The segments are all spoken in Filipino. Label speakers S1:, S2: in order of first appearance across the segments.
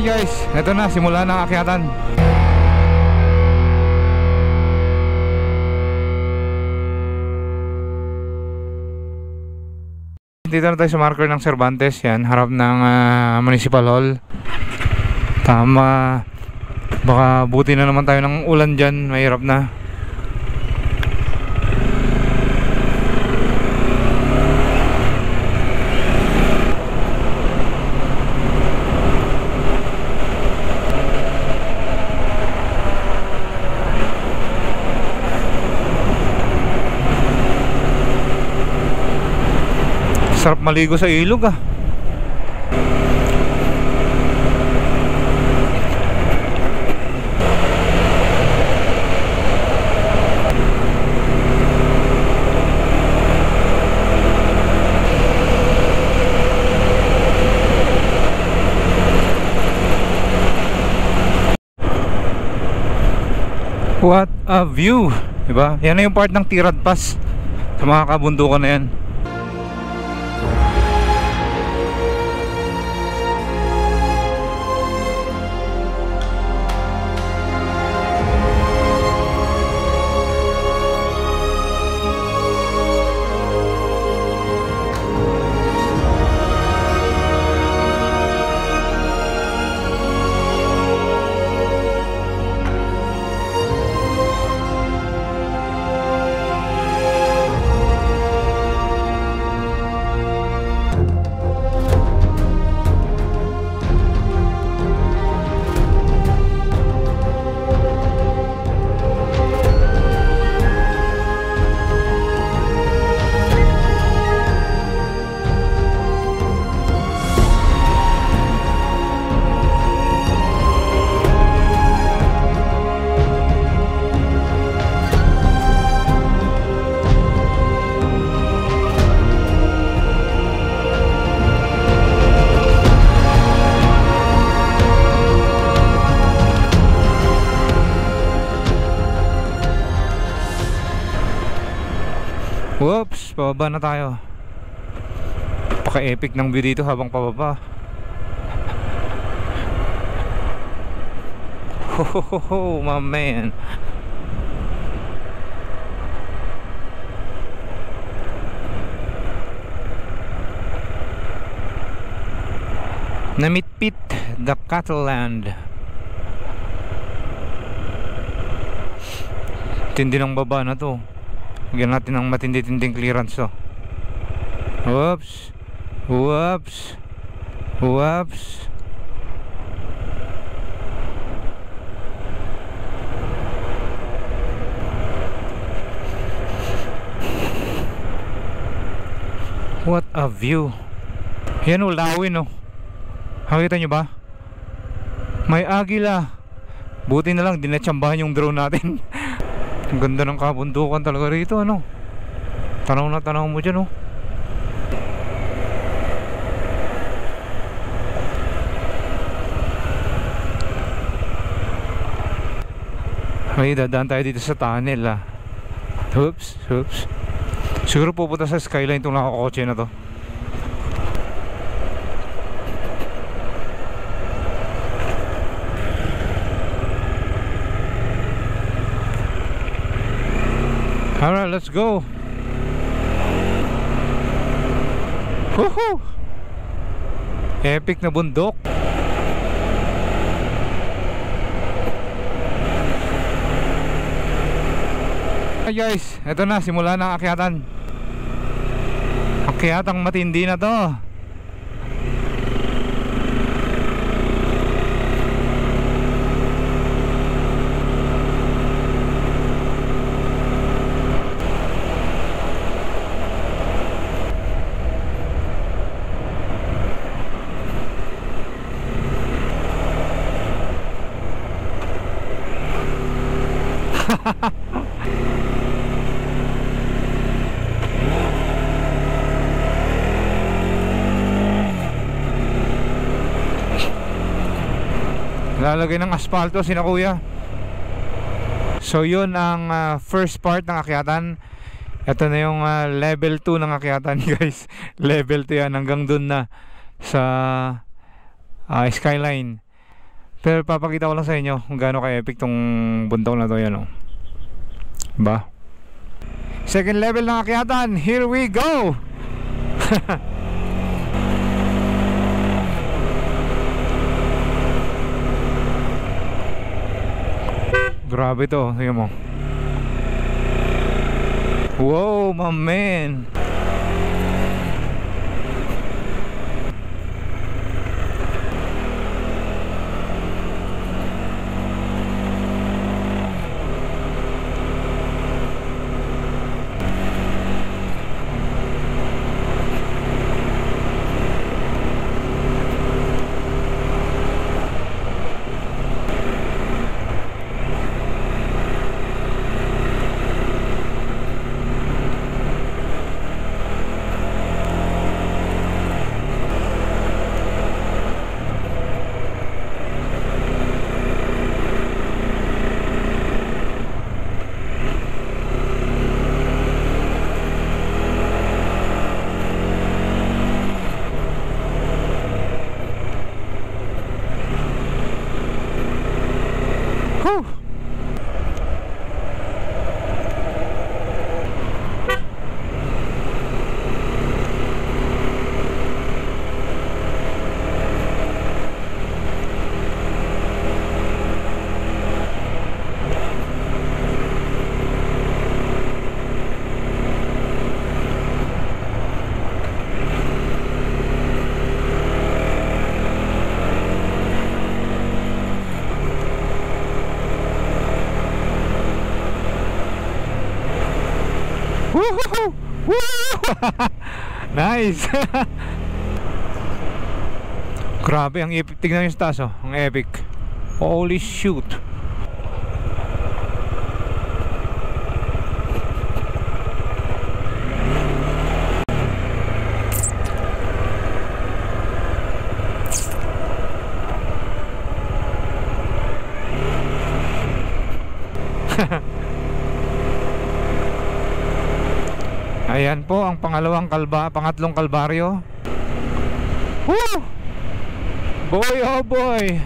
S1: Guys, ito na, simula na ang akyatan. Dito na tayo sa marker ng Cervantes. Yan, harap ng Municipal Hall. Tama. Baka buti na naman tayo ng ulan dyan. Mahirap na. Sarap maligo sa ilog ah. What a view, diba? Yan na yung part ng Tirad Pass sa mga kabundukan na yan. Whoops, pababa na tayo. Paka-epic ng view dito habang pababa. Ho ho ho ho, my man. Namitpit the cattle land. Tindi ng baba na to. Bigyan natin ng matindi-tinding clearance to. Whoops. Whoops. Whoops. What a view. Yan o, lawin o. Nakita nyo ba? May agila. Buti na lang dinatsambahan yung drone natin. Ang ganda ng kabundukan talaga rito, ano? Tanaw na tanaw mo dyan, oh. Ay, dadaan tayo dito sa tunnel, ah. Oops, oops. Siguro pupunta sa skyline itong nakakotse na to. Alright, let's go. Woohoo! Epic na bundok. Hey guys, eto na, simula na ang akyatan. Akyatang matindi na to. Lalagay ng asfalto sina kuya. So yun ang first part ng akyatan. Ito na yung level 2 ng akyatan guys. Level 2 yan, hanggang dun na sa skyline. Pero papakita ko lang sa inyo kung gaano ka-epic tong bundok na to, yan, oh. Ba? Second level ng akyatan. Here we go. Grabe to, tingnan mo. Wow, my man. Woohoo! Woo! Nice! Grabe, ang epic. Tignan yung taas, oh. Ang epic. Holy shoot! Ayan po ang pangatlong kalbaryo. Woo! Boy, oh boy.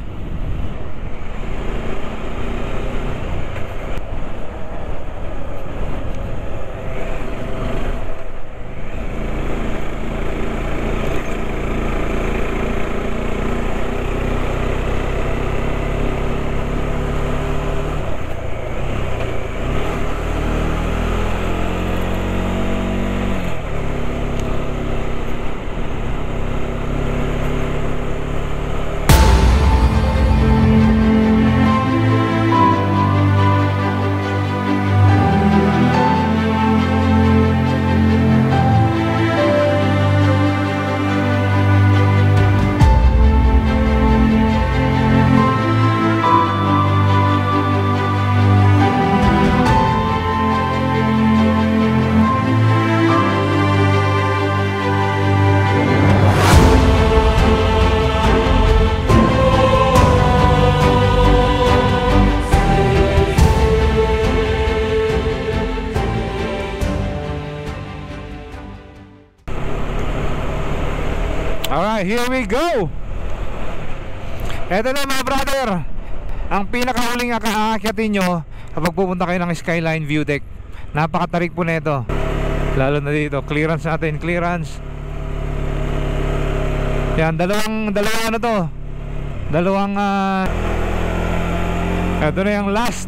S1: Alright, here we go. Eto na mga brother, ang pinakahuling aakyatin nyo kapag pupunta kayo ng Skyline View Deck. Napakatarik po na ito. Lalo na dito, clearance natin, clearance. Yan, dalawang ano to, dalawang eto na yung last.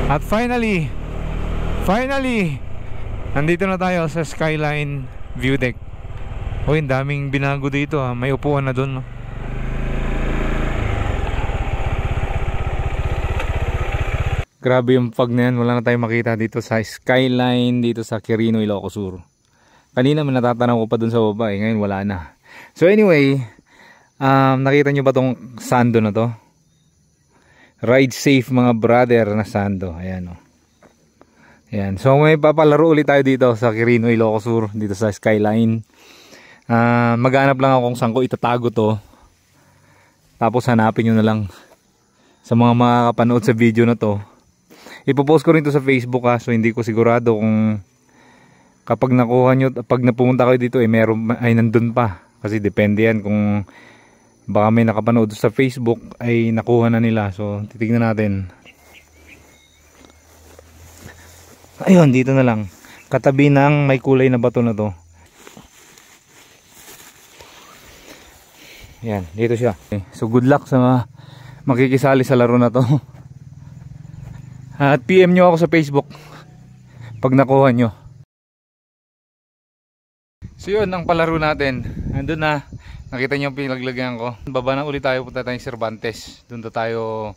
S1: At finally nandito na tayo sa Skyline View Deck. Uy, ang daming binago dito, ha. May upuan na dun, no? Grabe yung fog na yan. Wala na tayong makita dito sa Skyline, dito sa Quirino, Ilocos Sur. Kanina may natatanaw ko pa dun sa baba, eh. Ngayon wala na. So anyway, nakita nyo ba tong sando na to? Ride safe mga brother na sando. Ayan, oh. Ayan. So may papalaro ulit tayo dito sa Quirino, Ilocos Sur, dito sa Skyline. Maghanap lang ako kung saan ko itatago to. Tapos hanapin nyo na lang sa mga makakapanood sa video na to. Ipopost ko rin to sa Facebook, ha. So hindi ko sigurado kung kapag nakuha nyo, pag napumunta kayo dito, meron ay nandun pa Kasi depende yan kung baka may nakapanood sa Facebook ay nakuha na nila. So titignan natin. Ayun, dito na lang. Katabi ng may kulay na bato na to. Yan, dito siya. Okay. So good luck sa makikisali sa laro na to. At PM nyo ako sa Facebook pag nakuha nyo. So yun ang palaro natin. Andun na. Nakita nyo yung pinaglagyan ko. Baba na ulit tayo, punta tayong Cervantes. Doon tayo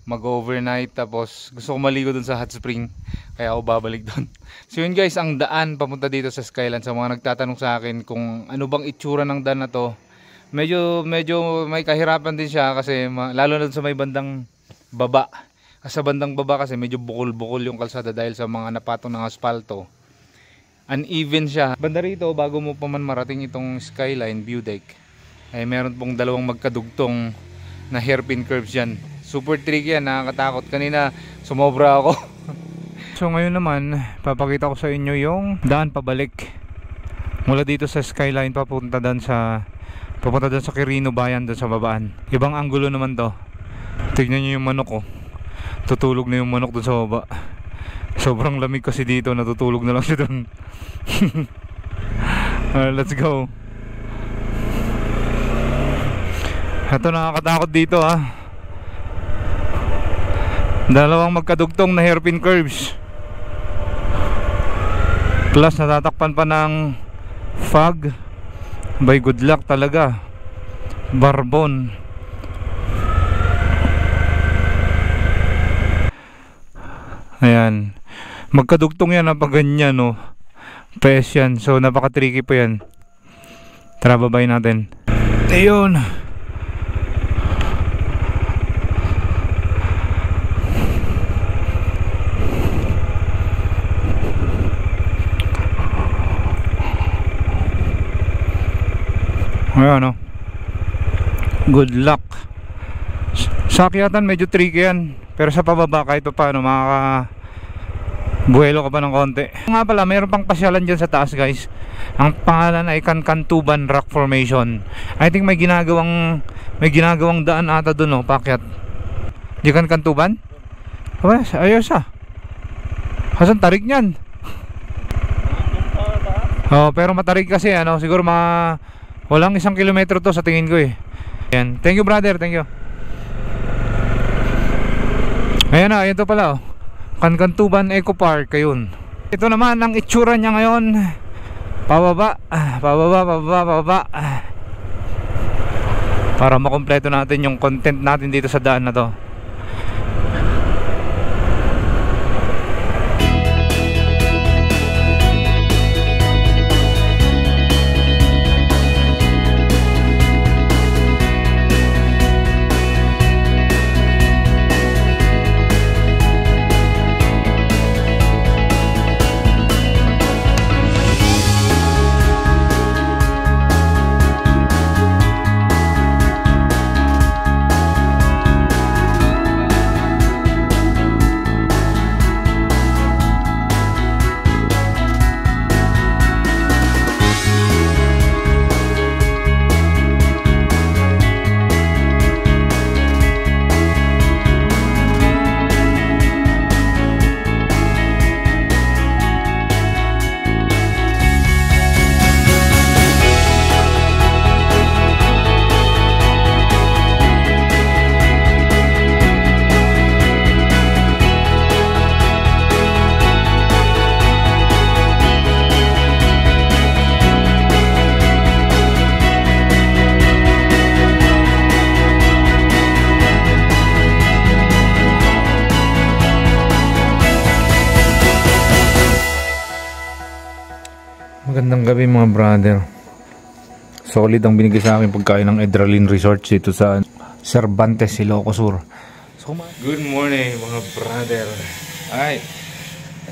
S1: mag-overnight. Tapos gusto ko maligo dun sa hot spring, kaya ako babalik dun. So yun guys, ang daan papunta dito sa Skyland. Sa mga nagtatanong sa akin kung ano bang itsura ng daan na to, medyo may kahirapan din siya. Kasi lalo na dun sa may bandang baba. Sa bandang baba kasi medyo bukol-bukol yung kalsada dahil sa mga napatong ng asfalto. Uneven siya. Banda rito, bago mo pa man marating itong Skyline view deck, ay meron pong dalawang magkadugtong na hairpin curves yan. Super tricky yan, nakakatakot. Kanina sumobra ako. So ngayon naman, papakita ko sa inyo yung daan pabalik mula dito sa Skyline papunta doon sa Quirino Bayan, doon sa babaan. Ibang anggulo naman to. Tignan nyo yung manok ko. Tutulog na yung manok doon sa baba. Sobrang lamig kasi dito, natutulog na lang siya doon. Let's go. Ito, nakakatakot dito dalawang magkadugtong na hairpin curves, plus natatakpan pa ng fog. By good luck talaga, barbon. Ayan, magkadugtong yan pag ganyan, no? PS yan, so napaka tricky po yan. Tara, babay natin. Ayun. Ayan, no? Good luck. Sa akyatan medyo tricky yan, pero sa pababa kahit pa paano buhelo ka pa ng konti. Nga pala, mayroon pang pasyalan dyan sa taas guys. Ang pangalan ay Kankantuban Rock Formation. I think may ginagawang daan ata dun, no, pakyat. Di Kankantuban? Ayos Hasan tarik nyan. Pero matarik kasi, siguro walang 1 kilometro to sa tingin ko eh. Ayan. Thank you brother, thank you. Ayan na, ayan to pala, Kankantuban Eco Park, ayun. Ito naman ang itsura niya ngayon. Pababa. Para makompleto natin yung content natin dito sa daan na to. Magandang gabi mga brother. Solid ang binigay sa akin pagkain ng Edralin Resort dito sa Cervantes, Ilocos Sur. So, good morning mga brother. Alright,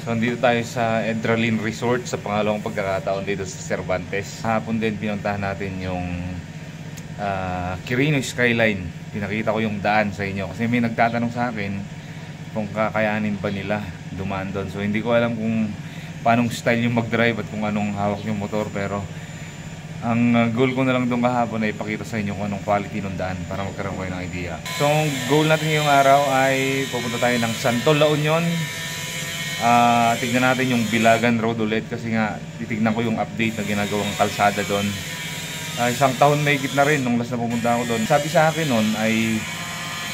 S1: so nandito tayo sa Edralin Resort sa pangalawang pagkakataon dito sa Cervantes. Hapon din pinuntahan natin yung Quirino Skyline. Pinakita ko yung daan sa inyo kasi may nagtatanong sa akin kung kakayanin pa nila dumaan doon. So hindi ko alam kung paanong style yung mag-drive at kung anong hawak yung motor, pero Ang goal ko na lang doon kahapon ay ipakita sa inyo kung anong quality ng daan para magkaroon kayo ng idea. So, ang goal natin ngayong araw ay pupunta tayo ng Santol, La Union. Tignan natin yung Bilagan Road ulit kasi nga titignan ko yung update na ginagawang kalsada doon. Isang taon may na rin nung last na pumunta ako doon. Sabi sa akin noon ay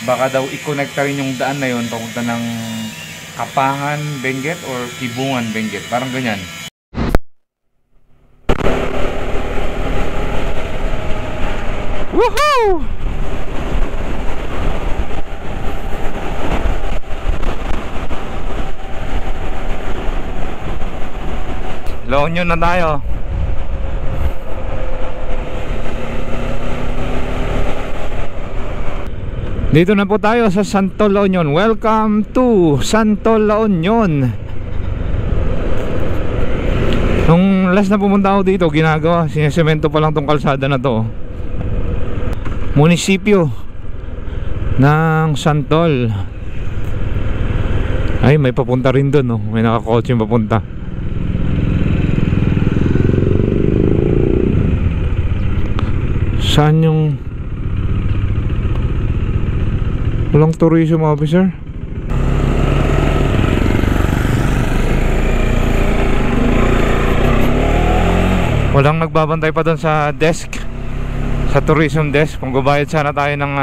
S1: baka daw i-connecta rin yung daan na yun papunta ng Kapangan, Benguet or Kibungan, Benguet. Parang ganyan. Woohoo! La Union na tayo. Dito na po tayo sa Santol, La Union. Welcome to Santol, La Union. Nung last na pumunta ako dito, ginagawa, sinesemento pa lang tong kalsada na to. Munisipyo ng Santol. Ay, may papunta rin doon, no? May nakakotse yung papunta. Saan yung walang tourism officer? Walang nagbabantay pa doon sa desk, sa tourism desk. Kung gubayad sana tayo ng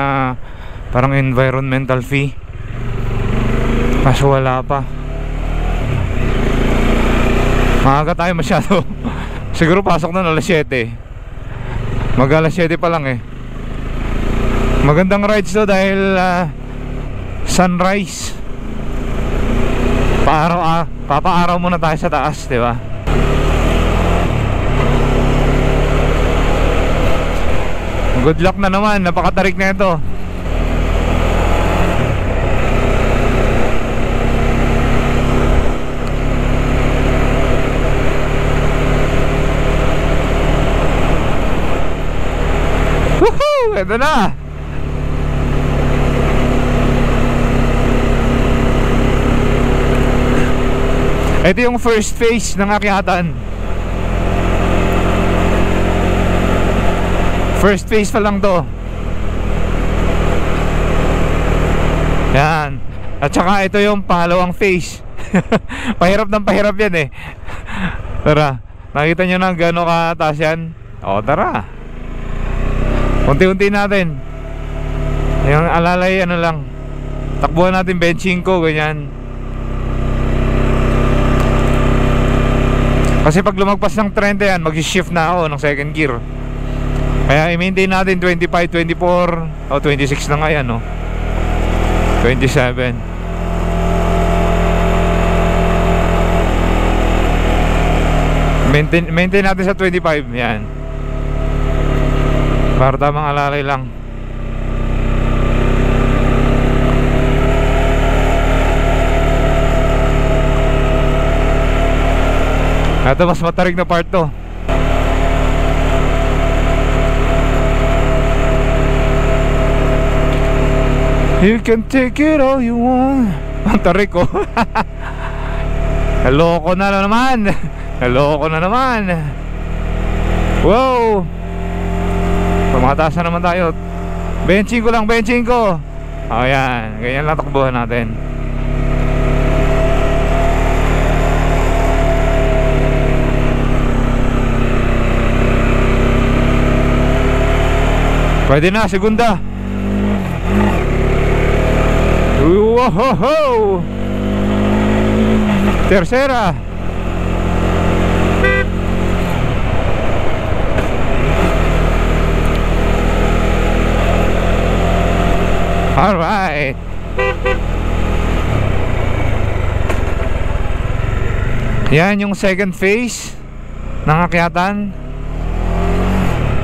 S1: parang environmental fee, kaso wala pa. Maaga tayo masyado. Siguro pasok na alas 7. Mag alas 7 pa lang eh. Magandang rides to dahil sunrise. Papaaraw muna tayo sa taas, di ba? Good luck na naman, napakatarik na ito. Woohoo! Ito na! Ito yung first phase ng akyatan. First phase pa lang to. Yan. At saka ito yung pangalawang phase. Pahirap ng pahirap yan eh. Tara, nakita nyo na gano'ng kataas yan? O tara, unti-unti natin. Yung alalay ano lang, takbuhan natin 25, ganyan. Kasi pag lumagpas ng 30 yan, mag-shift na ako ng second gear. Kaya i-maintain natin 25, 24 o 26 na nga yan, no? 27. Maintain natin sa 25, yan. Para tamang alalay lang. Ito mas matarik na part to. You can take it all you want. Ang tarik ko. Hello na naman. Hello na naman. Wow. Pumataas na naman tayo. Benching ko lang, benching ko. O yan, ganyan lang takbuhan natin. Pwede na, segunda. Wow! Tercera. Alright. Yan yung second phase ng akyatan.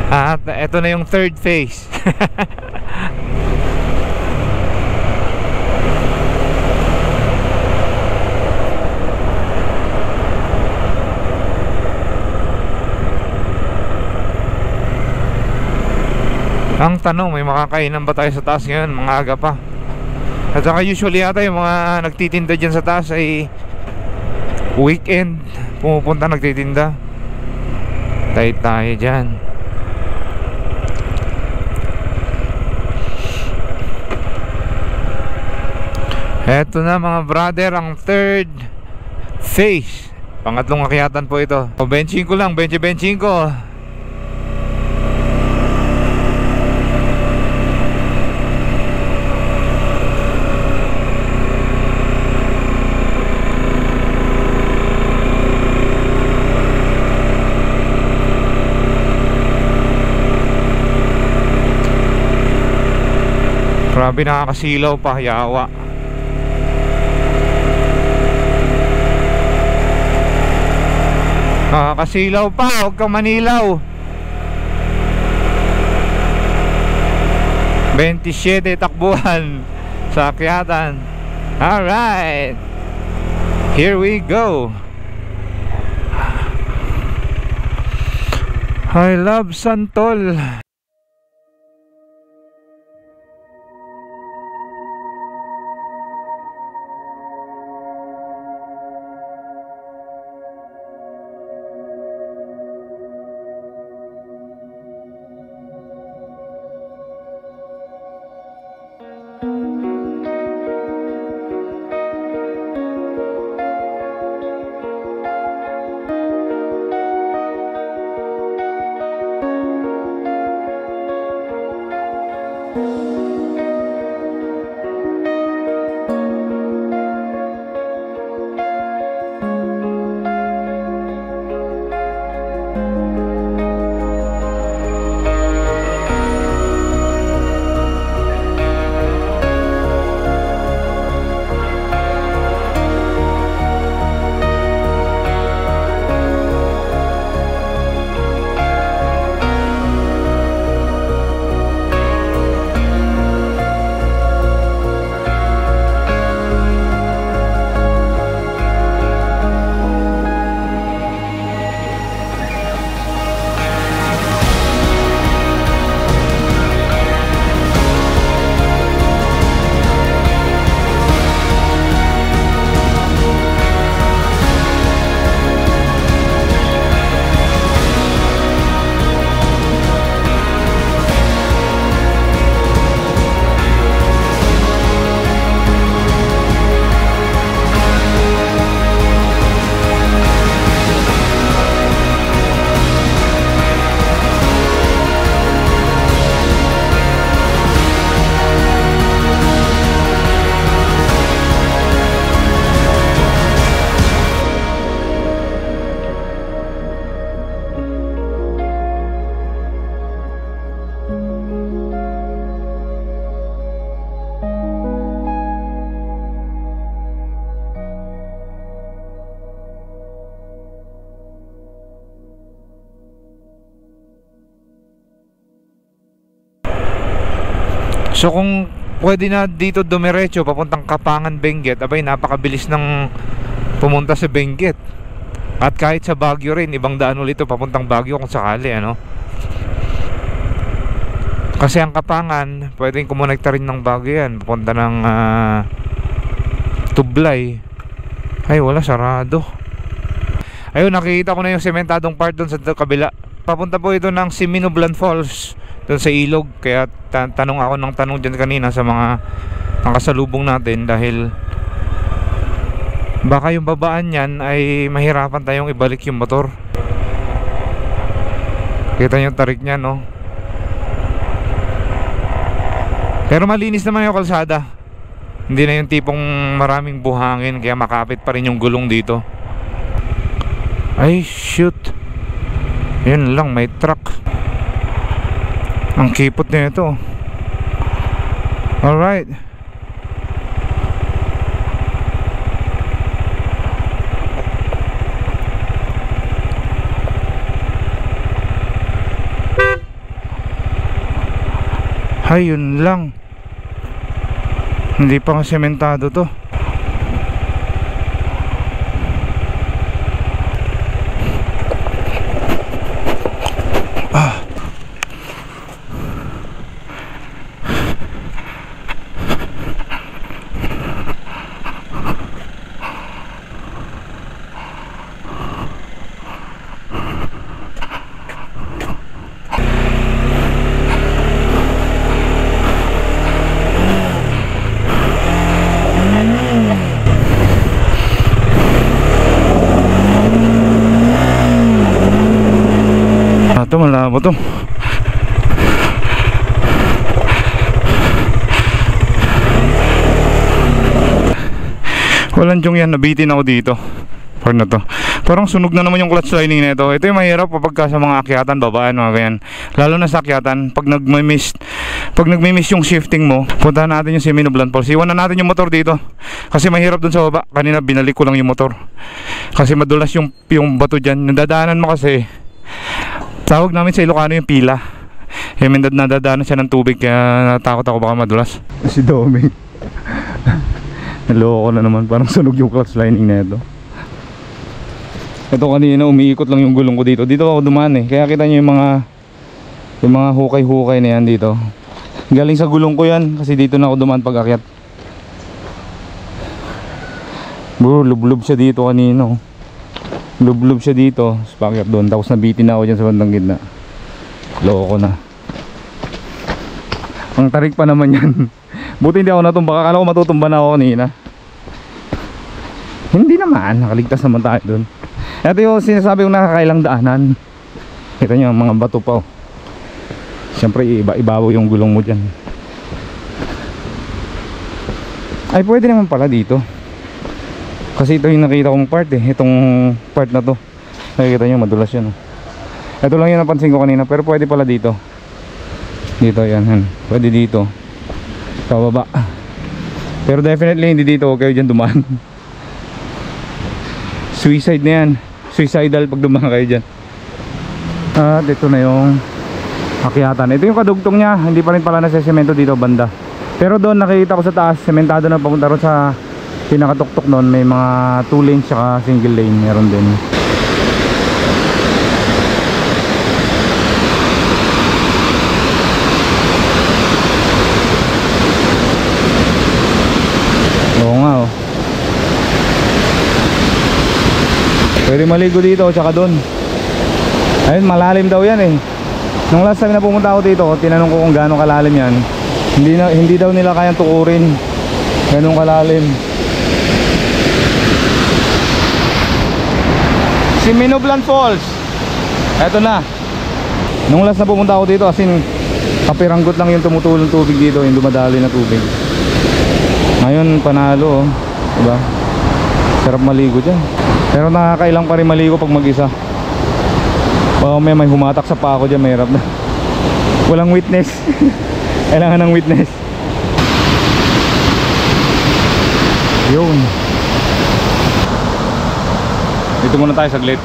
S1: At eto na yung third phase. Ang tanong, may makakainan ba tayo sa taas ngayon? Mga aga pa. At saka usually ata yung mga nagtitinda dyan sa taas ay weekend pumupunta nagtitinda. Tayo dyan. Eto na mga brother, ang third phase. Pangatlong akyatan po ito. O, benching ko lang, benching ko. Grabe, nakakasilaw pa, yawa. Nakakasilaw pa, huwag kang manilaw. 27 takbuhan sa akyatan. Alright, here we go. I love Santol. So kung pwede na dito dumiretso papuntang Kapangan, Benguet, abay napakabilis ng pumunta sa Benguet. At kahit sa Baguio rin, ibang daan ulit ito papuntang Baguio kung sakali, ano. Kasi ang Kapangan, pwedeng kumonekta rin ng Baguio yan, papunta ng Tublay. Ay wala, sarado. Ayun, nakikita ko na yung sementadong part doon sa kabila. Papunta po ito ng Siminublan Falls, doon sa ilog. Kaya tanong ako ng tanong dyan kanina sa mga nakasalubong natin, dahil baka yung babaan yan ay mahirapan tayong ibalik yung motor. Kita nyo yung tarik nya, no? Pero malinis naman yung kalsada. Hindi na yung tipong maraming buhangin, kaya makapit pa rin yung gulong dito. Ay shoot, yun lang, may truck. Ang kipot na ito. Alright. Hay, yun lang. Hindi pa sementado to. mo to. Walang tiyong yan, nabitin ako dito. Part na to. Parang sunog na naman yung clutch lining na ito. Ito yung mahirap kapag sa mga akyatan, babaan, mga ganyan. Lalo na sa akyatan, pag nagmi-miss yung shifting mo, puntahan natin yung Seminoblan Falls. Iwan na natin yung motor dito. Kasi mahirap dun sa baba. Kanina binalik ko lang yung motor. Kasi madulas yung bato dyan. Nadadaanan mo kasi, tawag namin sa Ilocano yung pila. Nadadaanan siya ng tubig, kaya natakot ako baka madulas. Si Domi. Naloko na naman, parang sunog yung clutch lining na ito. Ito kanina umiikot lang yung gulong ko dito. Dito ako dumaan eh. Kaya kita nyo yung mga hukay-hukay na yan dito. Galing sa gulong ko yan, kasi dito na ako dumaan pag akyat. Bro, lublob siya dito kanina. Lublob siya dito, pakyat doon. Tapos nabitin na ako dyan sa bandang gitna. Loko na. Ang tarik pa naman yan. Buti hindi ako natumba. Akala ko matutumba na ako kanina. Hindi naman, nakaligtas naman tayo dun. Ito yung sinasabi kong nakakailang daanan. Kita nyo mga bato pa. Siyempre ibabaw yung gulong mo dyan. Ay pwede naman pala dito. Kasi ito yung nakita kong part eh. Itong part na to. Nakikita nyo madulas yan. Ito lang yung napansin ko kanina. Pero pwede pala dito. Dito yan. Pwede dito. Pababa. Pero definitely hindi dito. Huwag kayo dyan dumaan. Suicide na yan. Suicidal pag dumaan kayo dyan. At ito na yung akyatan. Ito yung kadugtong niya. Hindi pa rin pala nasa-semento dito banda. Pero doon nakikita ko sa taas, sementado na papunta ron sa pinakatuktok noon. May mga 2 lanes saka single lane. Meron din. Pwede maligo dito tsaka doon. Ayun, malalim daw yan eh. Nung last time na pumunta ako dito, tinanong ko kung gaano kalalim yan. Hindi daw nila kayang tukurin ganong kalalim. Seminoblan Falls. Eto na. Nung last na pumunta ako dito, as in kapiranggot lang yung tumutulong tubig dito, yung dumadali na tubig. Ngayon panalo, diba? Sarap maligo dyan. Pero nakakailang pa rin maligo pag mag-isa. Baka may humatak sa paa ko dyan, mahirap na. Walang witness. Kailangan ng witness. Yun. Dito muna tayo saglit.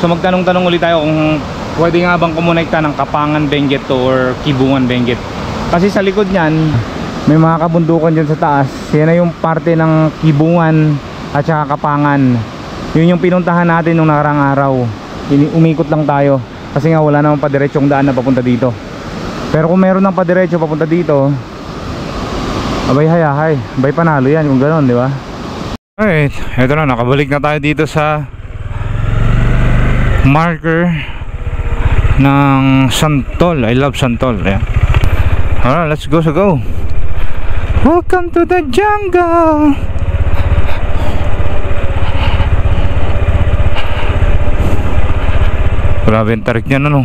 S1: So magtanong-tanong ulit tayo kung pwede nga bang kumonekta ng Kapangan Benguet to or Kibungan Benguet. Kasi sa likod nyan may mga kabundukan dyan sa taas. Yan na yung parte ng Kibungan at saka Kapangan. Yun yung pinuntahan natin nung nakarang araw. Umikot lang tayo kasi nga wala namang padiretsyong daan na papunta dito. Pero kung meron ng padiretso papunta dito, abay hayahay, abay panalo yan kung gano'n, di ba? Alright, eto na, nakabalik na tayo dito sa marker ng Santol. I love Santol. Ayan. Alright, let's go. Welcome to the jungle. Grabe yung tarik niya, ano?